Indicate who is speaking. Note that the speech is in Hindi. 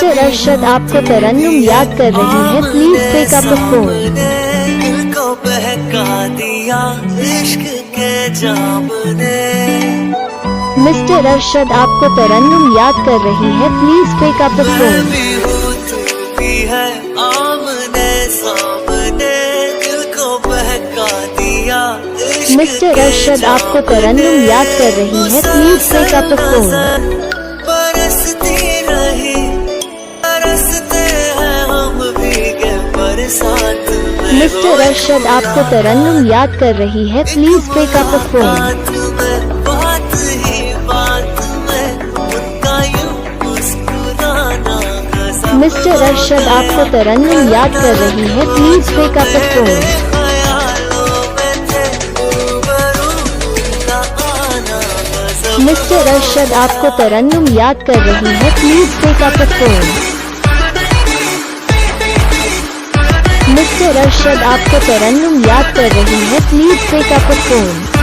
Speaker 1: मिस्टर अरशद आपको तरन्नुम याद कर रही है, please pick up the phone.
Speaker 2: को बहका दिया इश्क के जाम ने।
Speaker 1: मिस्टर अरशद आपको तरन्नुम याद कर रही है, please pick up the phone.
Speaker 2: तू भी है आमने सामने, दिल को बहका दिया।
Speaker 1: मिस्टर अरशद आपको तरन्नुम याद कर रही है, please pick up the phone.
Speaker 2: बरसती रही बरसते हैं हम भीगे बरसात में।
Speaker 1: मिस्टर अरशद आपको तरन्नुम याद कर रही है, please pick up the phone.
Speaker 2: बात ही बात में उनका यूं मुस्कुराना गज़ब।
Speaker 1: मिस्टर अरशद आपको तरन्नुम याद कर रही है, please pick up the phone. Mister Arshad आपको तरन्नुम याद कर रही है, please pick up the phone. Mister Arshad आपको तरन्नुम याद कर रही है, please pick up the phone.